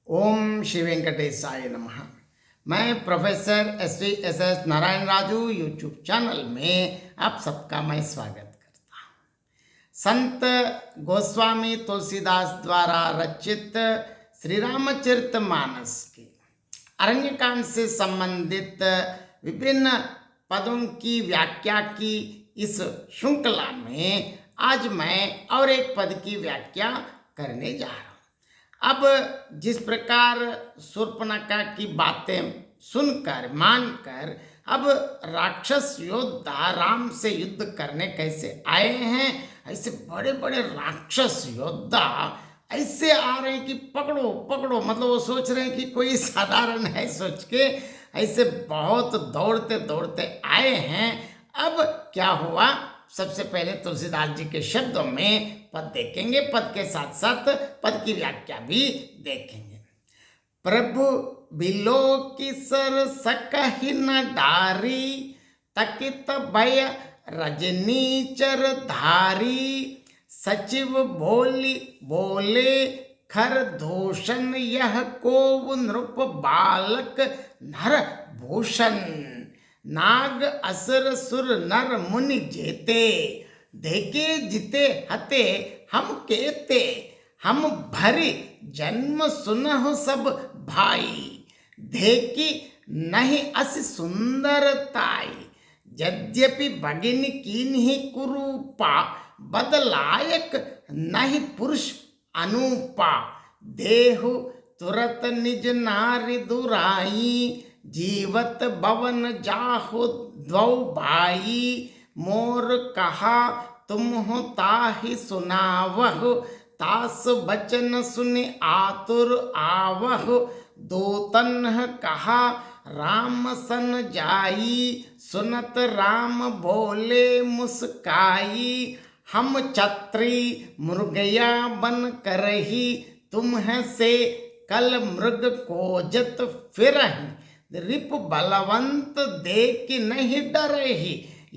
ओम श्री वेंकटेशाय नमः। मैं professor S Narayan Raju YouTube channel में आप सबका मैं स्वागत करता हूँ। संत गोस्वामी तुलसीदास द्वारा रचित श्री रामचरितमानस के अरण्यकांड से संबंधित विभिन्न पदों की व्याख्या की इस श्रृंखला में आज मैं और एक पद की व्याख्या करने जा रहा हूँ। अब जिस प्रकार शूर्पणखा की बातें सुनकर मानकर अब राक्षस योद्धा राम से युद्ध करने कैसे आए हैं, ऐसे बड़े बड़े राक्षस योद्धा ऐसे आ रहे हैं कि पकड़ो पकड़ो, मतलब वो सोच रहे हैं कि कोई साधारण है सोच के ऐसे बहुत दौड़ते दौड़ते आए हैं। अब क्या हुआ, सबसे पहले तुलसीदास जी के शब्दों में पद देखेंगे, पद के साथ साथ पद की व्याख्या भी देखेंगे। प्रभु बिलोकी सर सकहि न डारी, तकित भय रजनीचर धारी। सचिव बोली बोले खर दूषण, यह को नृप बालक नर भूषण। नाग असुर सुर नर मुनि जेते, देखे जिते हते हम केते। हम भरी जन्म सुनहु सब भाई, देखी नहीं अस सुंदरताई। यद्यपि भगिनी कीन्ही कुरूपा, बदलायक नहीं पुरुष अनुपा। देहु तुरत निज नारी दुराई, जीवत भवन जाहु द्वौ भाई। मोर कहा तुम हो ताहि सुनावहु, तास बचन सुनि आतुर आवहु। दूतन कहा राम सन जाई, सुनत राम बोले मुस्काई। हम छत्री मृगया बन करही, तुम्ह से कल मृग कोजत फिरहि। रिप बलवंत देख नहीं डरहि,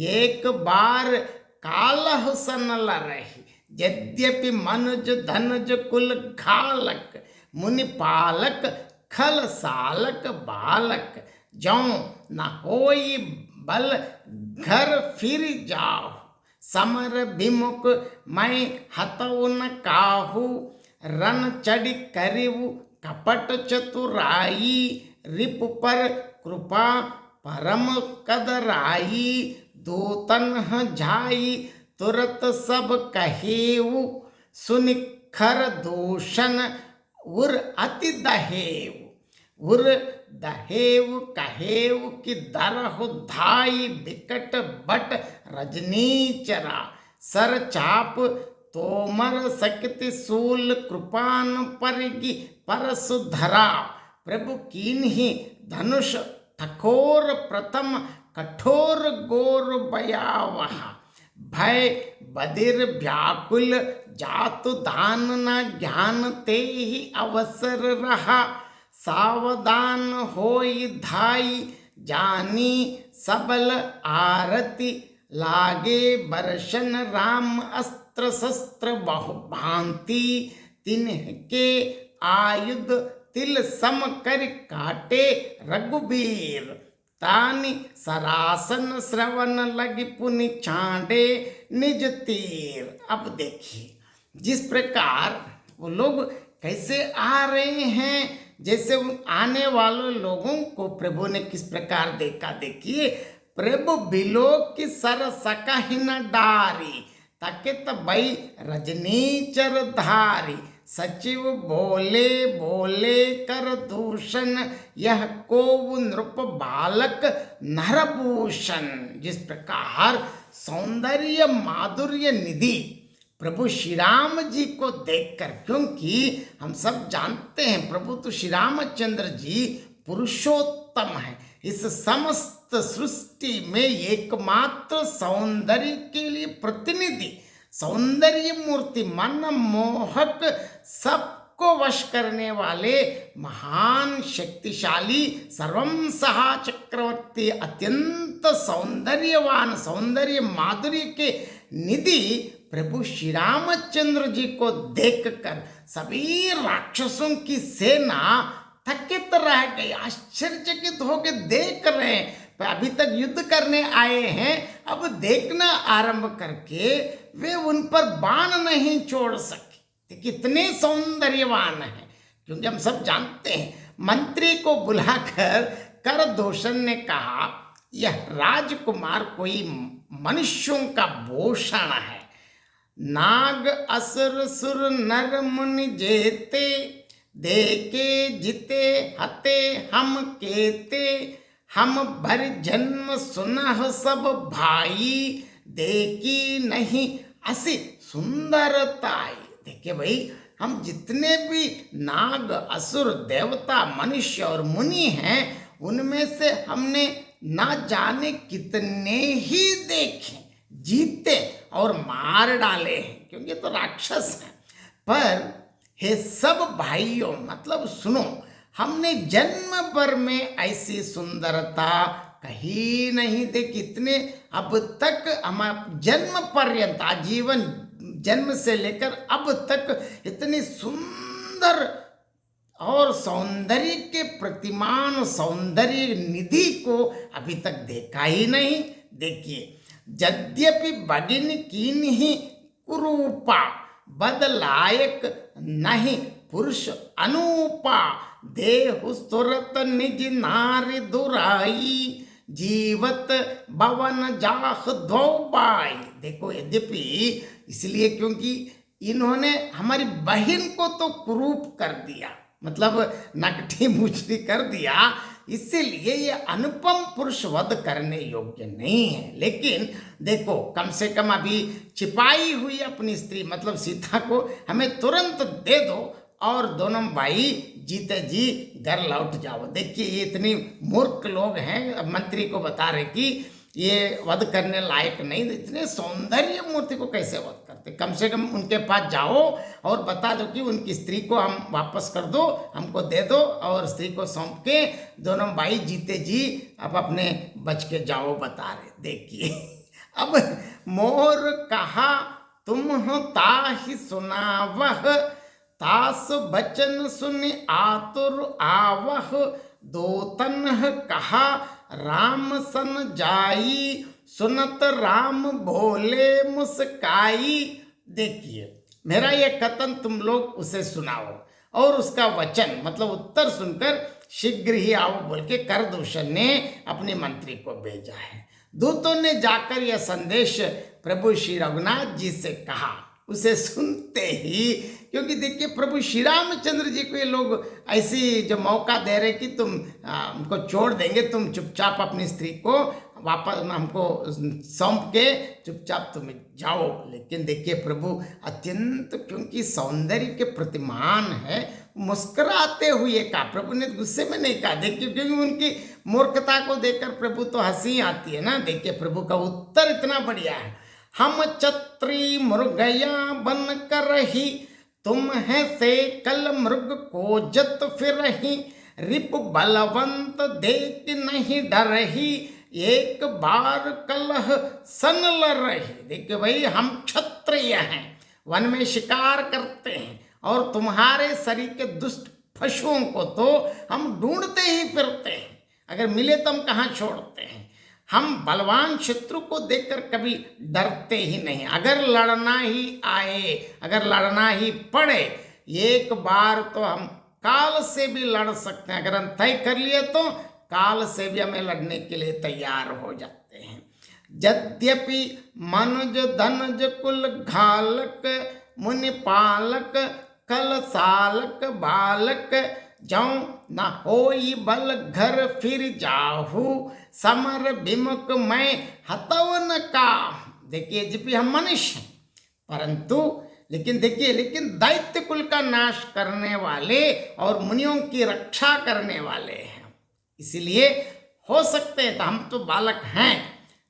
एक बार कालह सन लरहि। यद्यपि मनुज धनुज कुल घालक, मुनि पालक खल सालक बालक। जौ न होई बल घर फिर जाओ, समर विमुख मैं हतौ न काहू। रन चढ़ी करिऊ कपट चतुराई, रिप पर कृपा परम कदराई। दूतन झाई तुरत सब कहेऊ, सुनि खर दूषण उर अति दहेव। उर दहेव कहेव कि दरहु धाई, बिकट बट रजनीचरा। सर चाप तोमर शक्ति शूल, कृपान परिगी परसु धरा। प्रभु कीन्ही धनुष ठकोर, प्रथम कठोर गोर भयावह। भय बधिर व्याकुल जातु दान, न ज्ञान ते ही अवसर रहा। सावधान होई धाई, जानी सबल आरती। लागे बरसन राम अस्त्र शस्त्र बहु भांति, तिन्हके आयुध तिल सम कर काटे रघुबीर। तानि सरासन श्रवण लगी पुनि छांडे निज तीर। अब देखिए जिस प्रकार वो लोग कैसे आ रहे हैं, जैसे उन आने वाले लोगों को प्रभु ने किस प्रकार देखा। देखिए, प्रभु बिलोक की सर सकहि न डारी, तकित भई रजनीचर धारी। सचिव बोले बोले कर दूषण, यह को नृप बालक नरभूषण। जिस प्रकार सौंदर्य माधुर्य निधि प्रभु श्री राम जी को देखकर, क्योंकि हम सब जानते हैं प्रभु तो श्री रामचंद्र जी पुरुषोत्तम है। इस समस्त सृष्टि में एकमात्र सौंदर्य के लिए प्रतिनिधि, सौंदर्य मूर्ति, मन मोहक, सबको वश करने वाले महान शक्तिशाली सर्वम सहा चक्रवर्ती, अत्यंत सौंदर्यवान, सौंदर्य माधुर्य के निधि प्रभु श्री रामचंद्र जी को देखकर सभी राक्षसों की सेना थकित रह गई, आश्चर्यचकित होकर देख रहे हैं। अभी तक युद्ध करने आए हैं, अब देखना आरंभ करके वे उन पर बाण नहीं छोड़ सके। कितने सौंदर्यवान हैं, क्योंकि हम सब जानते हैं मंत्री को बुलाकर करदूषण ने कहा यह राजकुमार कोई मनुष्यों का भूषण है। नाग असुर सुर नर मुनि जेते, देके जिते हते हम केते, हम भर जन्म सुनह सब भाई, देखी नहीं असी सुंदरताई। देखिए भाई, हम जितने भी नाग असुर देवता मनुष्य और मुनि हैं, उनमें से हमने ना जाने कितने ही देखे, जीते और मार डाले हैं, क्योंकि तो राक्षस हैं। पर हे सब भाइयों, मतलब सुनो, हमने जन्म भर में ऐसी सुंदरता कहीं नहीं देखी। इतने अब तक हम जन्म पर्यंत, आजीवन जन्म से लेकर अब तक इतनी सुंदर और सौंदर्य के प्रतिमान सौंदर्य निधि को अभी तक देखा ही नहीं। देखिए, यद्यपि बगिन कीन ही कुरूपा, बदलायक नहीं पुरुष अनूपा, देहु सुरत निज नारी दुराई, जीवत भवन जाह दो बाई। देखो, यद्यपि इसलिए क्योंकि इन्होंने हमारी बहन को तो कुरूप कर दिया, मतलब नकटी मुचटी कर दिया, इसीलिए ये अनुपम पुरुष वध करने योग्य नहीं है। लेकिन देखो, कम से कम अभी छिपाई हुई अपनी स्त्री मतलब सीता को हमें तुरंत दे दो और दोनों भाई जीते जी घर लौट जाओ। देखिए, ये इतनी मूर्ख लोग हैं, मंत्री को बता रहे कि ये वध करने लायक नहीं, इतने सौंदर्य मूर्ति को कैसे वध करते। कम से कम उनके पास जाओ और बता दो कि उनकी स्त्री को हम वापस कर दो, हमको दे दो, और स्त्री को सौंप के दोनों भाई जीते जी अब अपने बच के जाओ, बता रहे। देखिए, अब मोर कहा तुम हो ताहि सुनावह, तास बचन सुनि आतुर आवह, दो तन्ह कहा राम सन जाई, सुनत राम बोले मुस्काई। देखिए, मेरा ये कथन तुम लोग उसे सुनाओ और उसका वचन मतलब उत्तर सुनकर शीघ्र ही आओ बोल के करदूषण ने अपने मंत्री को भेजा है। दूतों ने जाकर यह संदेश प्रभु श्री रघुनाथ जी से कहा। उसे सुनते ही, क्योंकि देखिए प्रभु श्री रामचंद्र जी को ये लोग ऐसी जो मौका दे रहे कि तुम हमको छोड़ देंगे, तुम चुपचाप अपनी स्त्री को वापस हमको सौंप के चुपचाप तुम जाओ। लेकिन देखिए, प्रभु अत्यंत क्योंकि सौंदर्य के प्रतिमान है, मुस्कुराते हुए कहा। प्रभु ने गुस्से में नहीं कहा, देखिए, क्योंकि उनकी मूर्खता को देखकर प्रभु तो हंसी आती है ना। देखिए, प्रभु का उत्तर इतना बढ़िया है। हम छत्री मृगया बन कर रही, तुम है से कल मृग को जत फिर रही, रिप बलवंत देख नहीं डरही, एक बार कलह सन रही। देखिए भाई, हम क्षत्रिय हैं, वन में शिकार करते हैं, और तुम्हारे शरीर के दुष्ट पशुओं को तो हम ढूंढते ही फिरते हैं, अगर मिले तो हम कहाँ छोड़ते हैं। हम बलवान शत्रु को देखकर कभी डरते ही नहीं। अगर लड़ना ही आए, अगर लड़ना ही पड़े, एक बार तो हम काल से भी लड़ सकते हैं। अगर हम तय कर लिए तो काल से भी हमें लड़ने के लिए तैयार हो जाते हैं। यद्यपि मनुज धनुज कुल घालक, मुनि पालक कल सालक बालक, जाऊं न होई बल घर फिर जाहू, समर विमुख मैं हतवन का। देखिए, जब भी हम मनुष्य हैं, परंतु लेकिन देखिए, लेकिन दैत्य कुल का नाश करने वाले और मुनियों की रक्षा करने वाले हैं, इसलिए हो सकते हैं तो हम तो बालक हैं,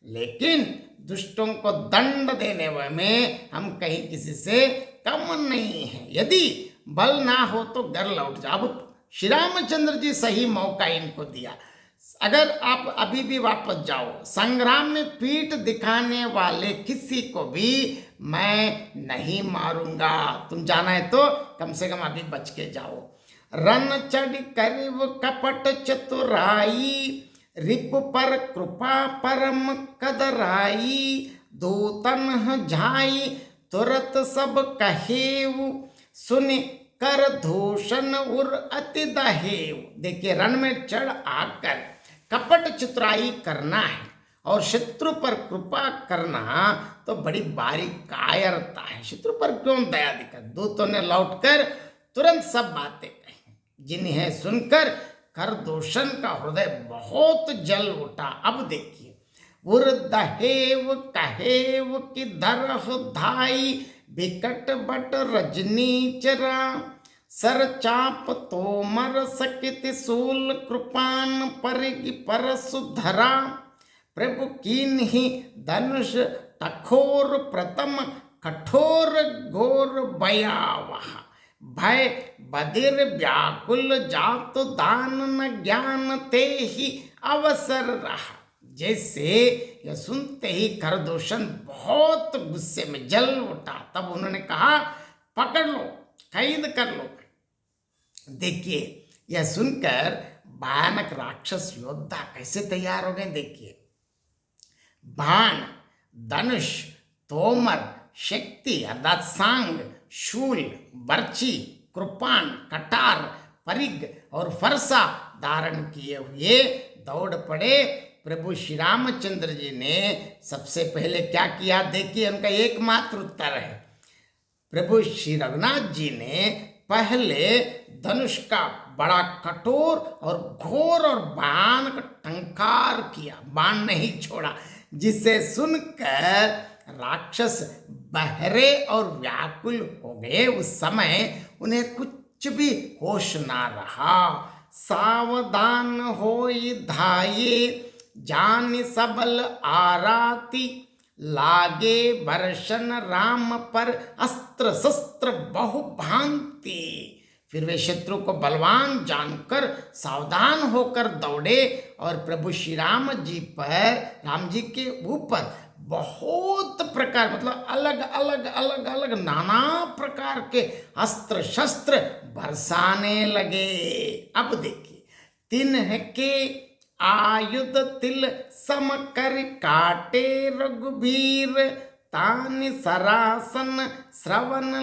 लेकिन दुष्टों को दंड देने में हम कहीं किसी से कम नहीं है। यदि बल ना हो तो घर लौट जाओ। अब श्री रामचंद्र जी सही मौका इनको दिया। अगर आप अभी भी वापस जाओ, संग्राम में पीठ दिखाने वाले किसी को भी मैं नहीं मारूंगा। तुम जाना है तो कम से कम अभी बच के जाओ। रन चढ़ करिव कपट चतुराई, रिप पर कृपा परम कदराई, दूतन झाई तुरत सब कहेव, सुन कर दूषण उर अति दहेव। देखिए, रण में चढ़ आकर कपट चतुराई करना है और शत्रु पर कृपा करना तो बड़ी बारीक कायरता है। शत्रु पर क्यों दया दिखा। दूतों ने लौटकर तुरंत सब बातें कही, जिन्हें सुनकर करदूषण का हृदय बहुत जल उठा। अब देखिए, उर दहेव कहेव कि धरह धाई, बिकट बट रजनी चरा, सर चाप तोमर सकित सूल, कृपान परिग परसु धरा, प्रभु कीन्ही धनुष टखोर प्रथम, कठोर घोर भयावह, भय बधिर व्याकुल जातु, दान न ज्ञान ते ही अवसर रहा। जैसे यह सुनते ही करदूषण बहुत गुस्से में जल उठा। तब उन्होंने कहा, पकड़ लो, कैद कर लो। देखिए, यह सुनकर भयानक राक्षस योद्धा कैसे तैयार हो गए। देखिए, बाण, धनुष, तोमर, शक्ति अर्थात सांग, शूल, बर्ची, कृपाण, कटार, परिग और फरसा धारण किए हुए दौड़ पड़े। प्रभु श्री रामचंद्र जी ने सबसे पहले क्या किया, देखिए उनका एकमात्र उत्तर है। प्रभु श्री रघुनाथ जी ने पहले धनुष का बड़ा कठोर और घोर और भयानक टंकार किया, बाण नहीं छोड़ा, जिसे सुनकर राक्षस बहरे और व्याकुल हो गए। उस समय उन्हें कुछ भी होश ना रहा। सावधान होई धाये, जान सबल आराती, लागे वर्षन राम पर अस्त्र शस्त्र बहु भांति। फिर वे शत्रु को बलवान जानकर सावधान होकर दौड़े और प्रभु श्री राम जी पर, राम जी के ऊपर बहुत प्रकार, मतलब अलग अलग अलग अलग नाना प्रकार के अस्त्र शस्त्र बरसाने लगे। अब देखिए, तिन्ह के आयुध तिल सम कर काटे रघुबीर, तानि सरासन श्रवण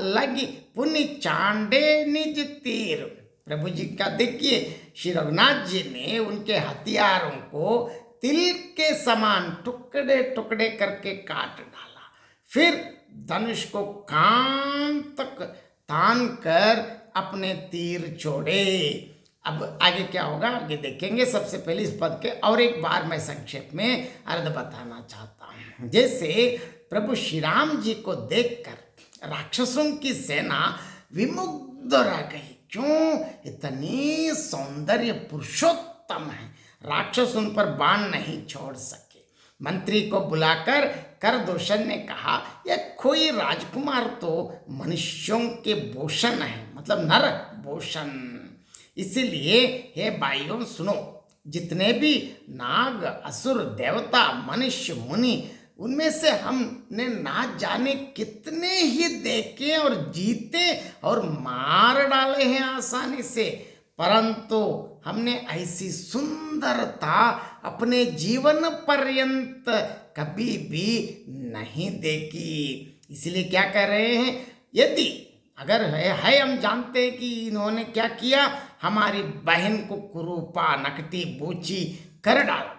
लगी पुनि चांडे निज तीर। प्रभु जी का देखिए, श्री रघुनाथ जी ने उनके हथियारों को तिल के समान टुकड़े टुकड़े करके काट डाला। फिर धनुष को कान तक तान कर अपने तीर छोड़े। अब आगे क्या होगा, आगे देखेंगे। सबसे पहले इस पद के और एक बार मैं संक्षेप में अर्थ बताना चाहता हूँ। जैसे प्रभु श्री राम जी को देखकर राक्षसों की सेना विमुग्ध रह गई। क्यों? इतनी सौंदर्य पुरुषोत्तम है, राक्षस उन पर बाण नहीं छोड़ सके। मंत्री को बुलाकर करदूषण ने कहा, यह कोई राजकुमार तो मनुष्यों के भूषण है, मतलब नर भूषण। इसीलिए हे भाइयों सुनो, जितने भी नाग, असुर, देवता, मनुष्य, मुनि, उनमें से हमने ना जाने कितने ही देखे और जीते और मार डाले हैं आसानी से, परंतु हमने ऐसी सुंदरता अपने जीवन पर्यंत कभी भी नहीं देखी। इसलिए क्या कह रहे हैं, यदि अगर है हम जानते हैं कि इन्होंने क्या किया, हमारी बहन को कुरूपा, नकटी, बूची कर डाला,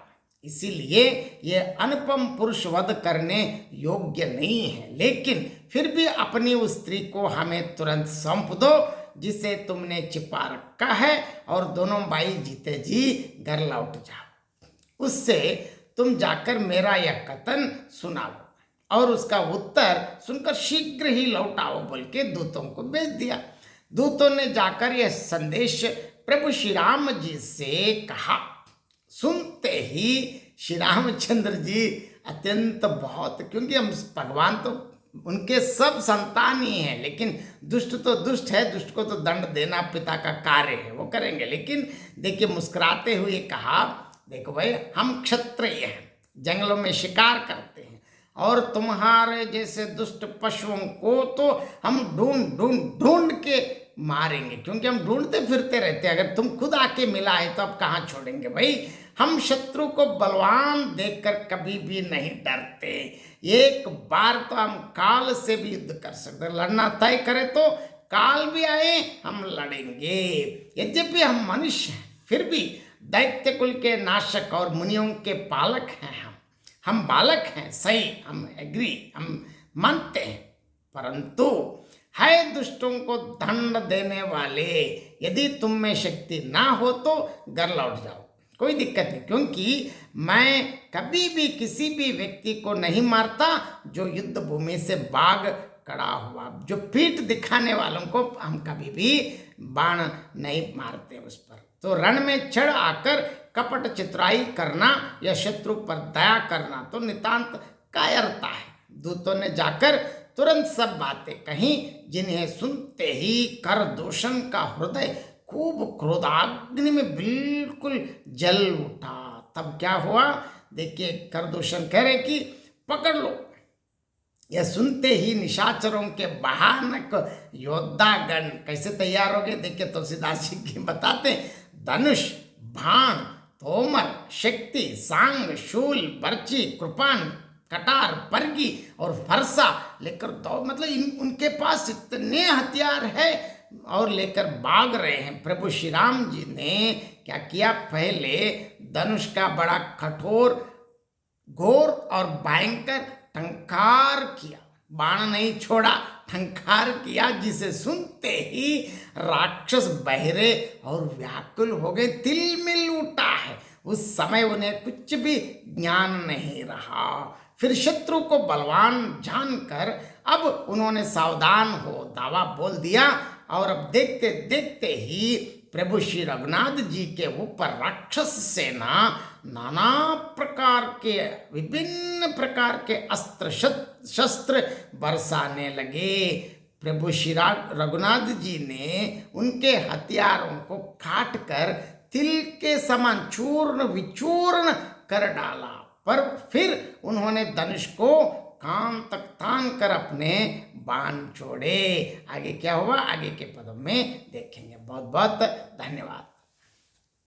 इसीलिए ये अनुपम पुरुष वध करने योग्य नहीं है। लेकिन फिर भी अपनी उस स्त्री को हमें तुरंत सौंप दो जिसे तुमने छिपा रखा है, और दोनों भाई जीते जी घर लौट जाओ। उससे तुम जाकर मेरा यह कथन सुनाओ और उसका उत्तर सुनकर शीघ्र ही लौटाओ बोल के दूतों को भेज दिया। दूतों ने जाकर यह संदेश प्रभु श्री राम जी से कहा। सुनते ही श्री रामचंद्र जी अत्यंत बहुत, क्योंकि हम भगवान तो उनके सब संतान ही हैं, लेकिन दुष्ट तो दुष्ट है, दुष्ट को तो दंड देना पिता का कार्य है, वो करेंगे। लेकिन देखिए मुस्कुराते हुए कहा, देखो भाई हम क्षत्रिय हैं, जंगलों में शिकार करते हैं, और तुम्हारे जैसे दुष्ट पशुओं को तो हम ढूंढ ढूंढ ढूंढ के मारेंगे, क्योंकि हम ढूंढते फिरते रहते हैं। अगर तुम खुद आके मिला है तो अब कहाँ छोड़ेंगे भाई। हम शत्रु को बलवान देखकर कभी भी नहीं डरते, एक बार तो हम काल से भी युद्ध कर सकते, लड़ना तय करें तो काल भी आए हम लड़ेंगे। यद्यपि हम मनुष्य हैं, फिर भी दैत्य कुल के नाशक और मुनियों के पालक हैं हम बालक हैं, सही, हम एग्री, हम मानते हैं, परंतु है दुष्टों को दंड देने वाले। यदि तुम में शक्ति ना हो तो घर लौट जाओ, कोई दिक्कत नहीं, क्योंकि मैं कभी भी किसी भी व्यक्ति को नहीं मारता जो युद्ध भूमि से भाग खड़ा हुआ। जो पीठ दिखाने वालों को हम कभी भी बाण नहीं मारते उस पर। तो रण में चढ़ आकर कपट चित्राई करना या शत्रु पर दया करना तो नितांत कायरता है। दूतों ने जाकर तुरंत सब बातें कहीं, जिन्हें सुनते ही कर दूषण का हृदय खूब क्रोधाग्नि में बिल्कुल जल उठा। तब क्या हुआ, देखिए कर दूषण कह रहे कि पकड़ लो। यह सुनते ही निशाचरों के भयानक योद्धागण कैसे तैयार हो गए, देखिए तुलसीदास जी की बताते, धनुष, बाण, तोमर, शक्ति, सांग, शूल, बर्ची, कृपान, कटार, परगी और फरसा लेकर दौड़, मतलब उनके पास इतने हथियार है और लेकर भाग रहे हैं। प्रभु श्री राम जी ने क्या किया, पहले धनुष का बड़ा कठोर, घोर और भयंकर टंकार किया, बाण नहीं छोड़ा, टंकार किया, जिसे सुनते ही राक्षस बहरे और व्याकुल हो गए, तिलमिल उठा है। उस समय उन्हें कुछ भी ज्ञान नहीं रहा। फिर शत्रु को बलवान जानकर अब उन्होंने सावधान हो दावा बोल दिया, और अब देखते देखते ही प्रभु श्री रघुनाथ जी के ऊपर राक्षस सेना नाना प्रकार के, विभिन्न प्रकार के अस्त्र शस्त्र बरसाने लगे। प्रभु श्री रघुनाथ जी ने उनके हथियारों को काट कर तिल के समान चूर्ण विचूर्ण कर डाला, पर फिर उन्होंने धनुष को कान तक तान कर अपने बाण छोड़े। आगे क्या हुआ, आगे के पदों में देखेंगे। बहुत बहुत धन्यवाद।